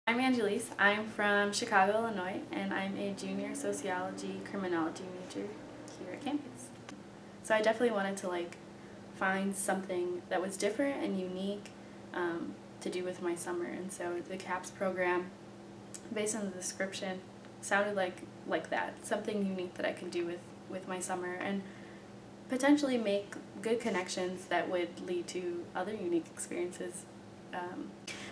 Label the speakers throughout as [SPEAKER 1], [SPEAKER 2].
[SPEAKER 1] I'm Angelys. I'm from Chicago, Illinois, and I'm a junior sociology criminology major here at campus. So I definitely wanted to find something that was different and unique to do with my summer, and so the CAPS program, based on the description, sounded like that, something unique that I could do with my summer and potentially make good connections that would lead to other unique experiences.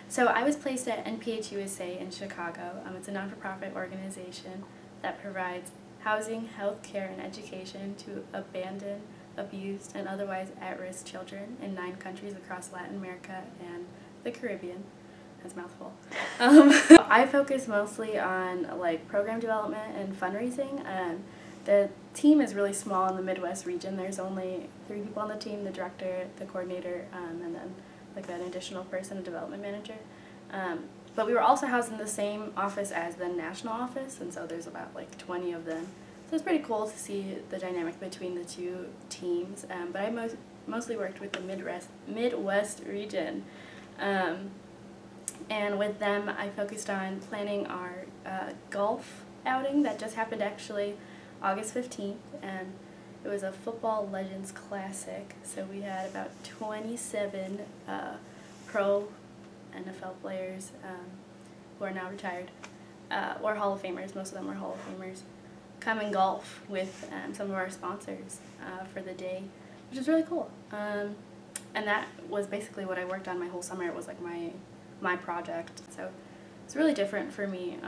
[SPEAKER 1] So I was placed at NPH USA in Chicago. It's a non-for-profit organization that provides housing, health care, and education to abandoned, abused, and otherwise at-risk children in 9 countries across Latin America and the Caribbean. That's a mouthful. I focus mostly on program development and fundraising. The team is really small in the Midwest region. There's only 3 people on the team: the director, the coordinator, and then an additional person, a development manager. But we were also housed in the same office as the national office, and so there's about 20 of them. So it's pretty cool to see the dynamic between the 2 teams. But I mostly worked with the Midwest region. And with them, I focused on planning our golf outing that just happened actually August 15th, and it was a Football Legends Classic. So we had about 27 pro NFL players who are now retired, or Hall of Famers. Most of them were Hall of Famers. Come and golf with some of our sponsors for the day, which is really cool. And that was basically what I worked on my whole summer. It was my project. So it's really different for me.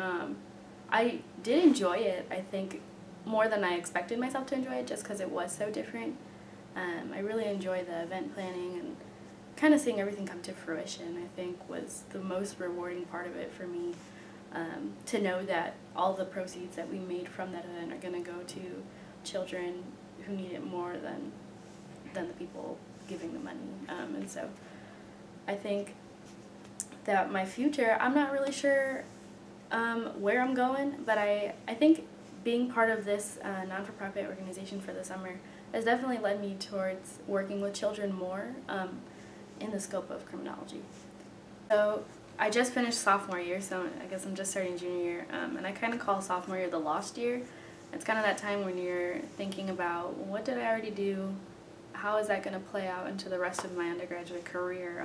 [SPEAKER 1] I did enjoy it, I think, more than I expected myself to enjoy it, just because it was so different. I really enjoy the event planning, and kind of seeing everything come to fruition, I think, was the most rewarding part of it for me. To know that all the proceeds that we made from that event are going to go to children who need it more than the people giving the money. And so I think that my future, I'm not really sure where I'm going, but I think being part of this non-for-profit organization for the summer has definitely led me towards working with children more in the scope of criminology. So I just finished sophomore year, so I guess I'm just starting junior year, and I kind of call sophomore year the lost year. It's kind of that time when you're thinking about, what did I already do? How is that going to play out into the rest of my undergraduate career?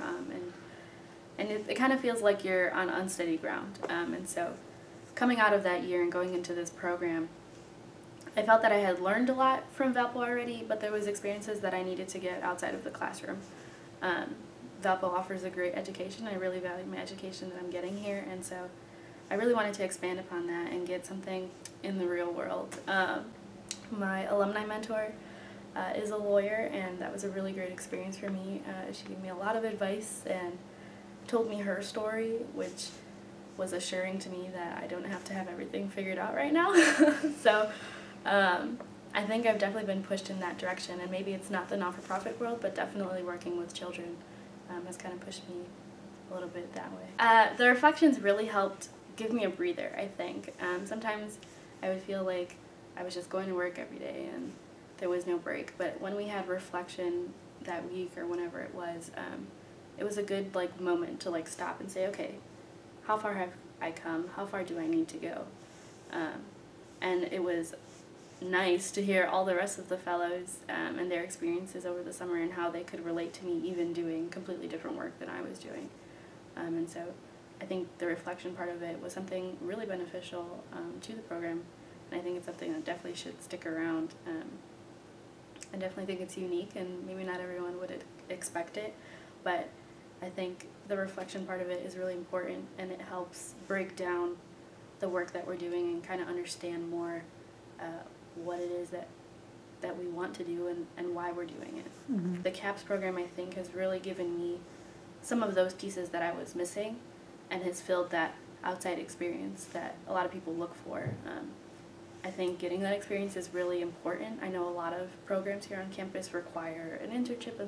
[SPEAKER 1] And it kind of feels like you're on unsteady ground. And so coming out of that year and going into this program, I felt that I had learned a lot from Valpo already, but there was experiences that I needed to get outside of the classroom. Valpo offers a great education. I really value my education that I'm getting here, and so I really wanted to expand upon that and get something in the real world. My alumni mentor is a lawyer, and that was a really great experience for me. She gave me a lot of advice and told me her story, which was assuring to me that I don't have to have everything figured out right now. So I think I've definitely been pushed in that direction, and maybe it's not the not-for-profit world, but definitely working with children has kind of pushed me a little bit that way. The reflections really helped give me a breather, I think. Sometimes I would feel like I was just going to work every day and there was no break, but when we had reflection that week or whenever it was a good moment to stop and say, okay, how far have I come? How far do I need to go? And it was nice to hear all the rest of the fellows and their experiences over the summer and how they could relate to me even doing completely different work than I was doing. And so I think the reflection part of it was something really beneficial to the program, and I think it's something that definitely should stick around. I definitely think it's unique, and maybe not everyone would expect it, but I think the reflection part of it is really important, and it helps break down the work that we're doing and kind of understand more what it is that we want to do and why we're doing it. Mm-hmm. The CAPS program, I think, has really given me some of those pieces that I was missing and has filled that outside experience that a lot of people look for. I think getting that experience is really important. I know a lot of programs here on campus require an internship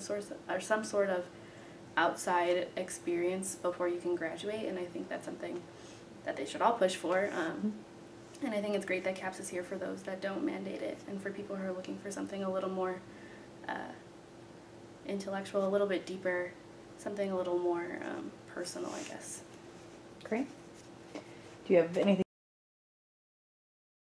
[SPEAKER 1] or some sort of outside experience before you can graduate, and I think that's something that they should all push for. And I think it's great that CAPS is here for those that don't mandate it, and for people who are looking for something a little more intellectual, a little bit deeper, something a little more personal, I guess.
[SPEAKER 2] Great. Do you have anything